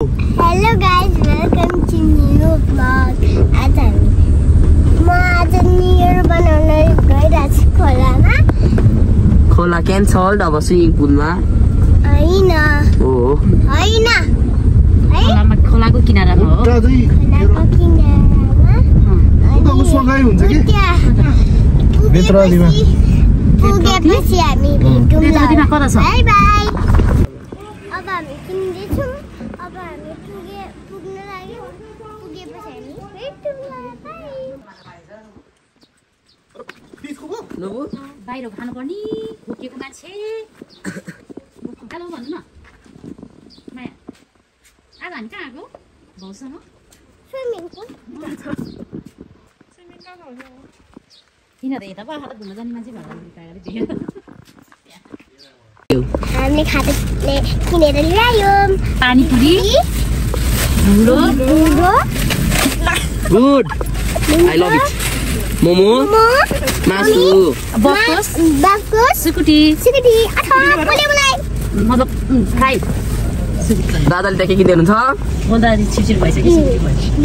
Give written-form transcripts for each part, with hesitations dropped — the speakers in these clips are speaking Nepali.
Hello guys, welcome to new vlog. आज न्यू इयर बनाउन गइरहेको छु खोलामा। खोला क्यान्सल्ड अब स्विमिङ पुलमा हैन हो हैन है खोलाको किनारामा हो। खोलाको किनारामा उताको सफाइ हुन्छ कि भित्र अलिमा पुगेपछि हामी भेटौँला। Bye bye. अब हामी किन्दैछौँ। अब हामी पुग्न लाग्यौँ। पुगेपछि हामी भेटौँला। बाइ। नबु बाहिर खानुपर्ने भोकेको मान्छे हेलो भन्नु न माया। आज हामी कहाँ आएको भाउसँग स्विमिङ पुल। किन त यता बाख्रा घुम्न जाने मान्छे भएर देख्यो। हामीले खाँदै किनेर ल्यायौँ। पानीपुरी ढुङ्ग्रो good I love it momo मासु बाफकोस सुकुटी अथवा पोलेमुलाई मतलब फ्राई दादाले त के किन्दै हुनुहुन्छ बोल्दा छिर्छिर भइसक्यो।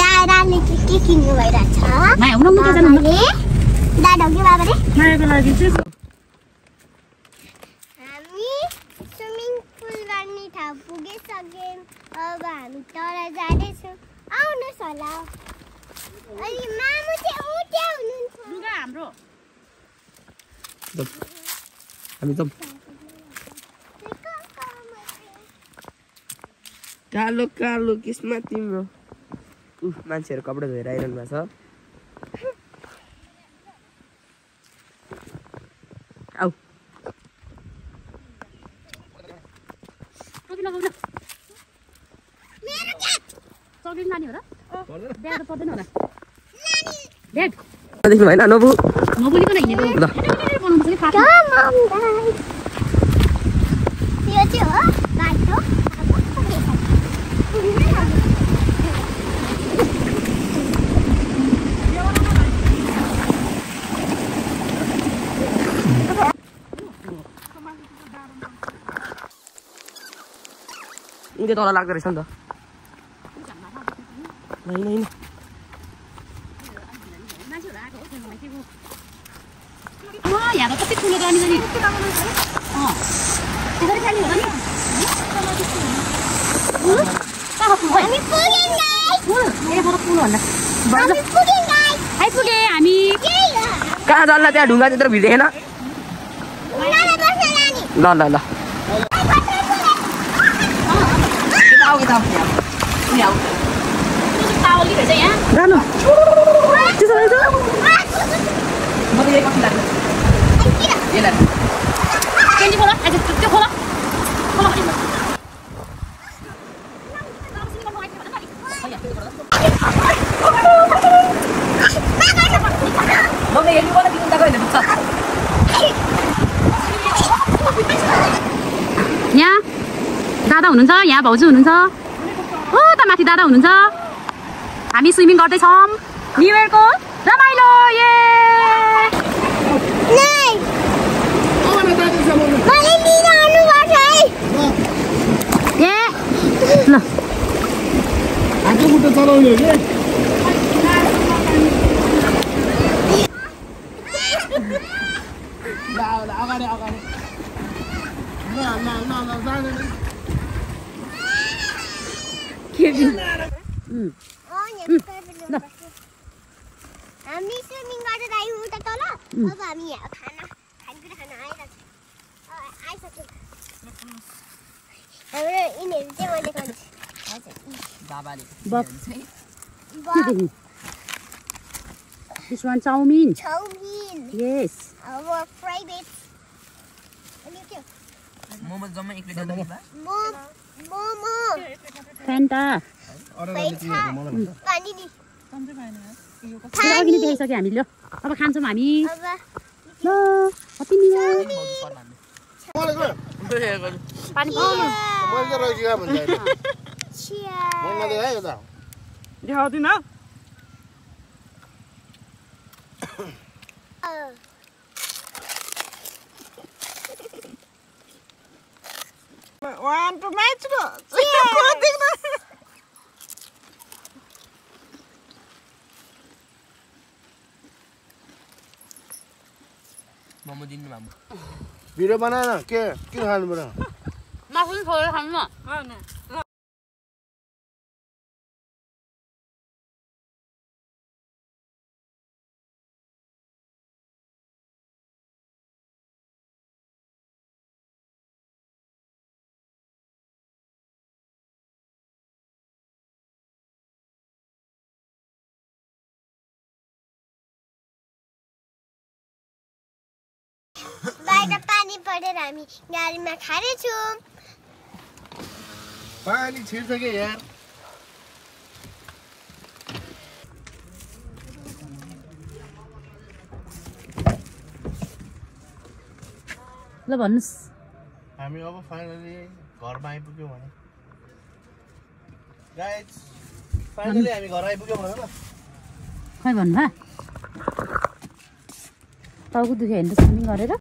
दादाले के किन्नु भइरहेछ। माया हुन मुख जानु दादा हो कि बाबाले मायाको लागि चाहिँ हामी स्विमिङ पुल गर्ने ठाउँ पुगिसक्यौँ। अब हामी तल जाँदैछौँ। आउनुहोस् होला। अनि मामु चाहिँ उठ्या हुनुहुन्छ। लुगा हाम्रो हामी त कालो कालो किस्मा तिम्रो मान्छेहरू कपडा धोएर आइरहनु भएको छ। आऊ टोपी लगाउन चक्लेट लाने हो र ब्याग त पर्दैन होला ब्याग देख्नु भएन नबु नबोलिकन हिँडेको ल बनाउनुपर्छ कि फाट्छ। यो चाहिँ हो बाटो। उनले तल लाग्दो रहेछ नि त। होइन यहाँ त कति ठुलो गाडी त्यसरी खाने होला नि हामी पुग्यौँ गाइस। पुल यहाँबाट पुल भन्दा हामी पुग्यौँ गाइस। आइपुगे हामी। कहाँ जान्ला त्यहाँ ढुङ्गा त्यत्रो भिड देखेन। उनीहरूलाई बस्न लाने। ल ल ल टावली भएछ यहाँ जानु त्यसो भए म त यही कति लाग्छ केन्डी खोला आज त्यो खोला खोला यहाँ दादा हुनुहुन्छ यहाँ भाउजू हुनुहुन्छ हो त माथि दादा हुनुहुन्छ। हामी स्विमिङ गर्दैछौँ न्यु इयरको रमाइलो ये ए ल आगो मुटो चलाउने हो कि अगाडि अगाडि हामी स्विमिङ गरेर आयौँ उता तल। अब हामी यहाँ खानेकुरा खान आइसक्यौँ। हाम्रो यिनीहरू चाहिँ मैले खान्छु। This one chowmein chowmein yes अब फ्राई बेट अनि के मोमो जम्मा एक प्लेट मोमो फ्यान्टा पानी नि अघि नै देखाइसक्यो हामीले ल अब खान्छौँ हामी अब ल कति मिलो पानी पाउनु मैले त रहिसकेको भन्छ मैले देखायो त देखाउँदिन। Want to match? मोमो दिनु मामु भिडियो बनाएन के खानु पर्यो मासु पनि छोडेर खानु न बाहिर पानी परेर हामी गाडीमा खारेछौँ पानी छिर्छ के यार ल भन्नुस् हामी अब फाइनली घरमा आइपुग्यौँ भने गाइस फाइनली हामी घर आइपुग्यौँ भने ल खै भन्नु टाउको दुख्यो भने त स्विमिङ गरेर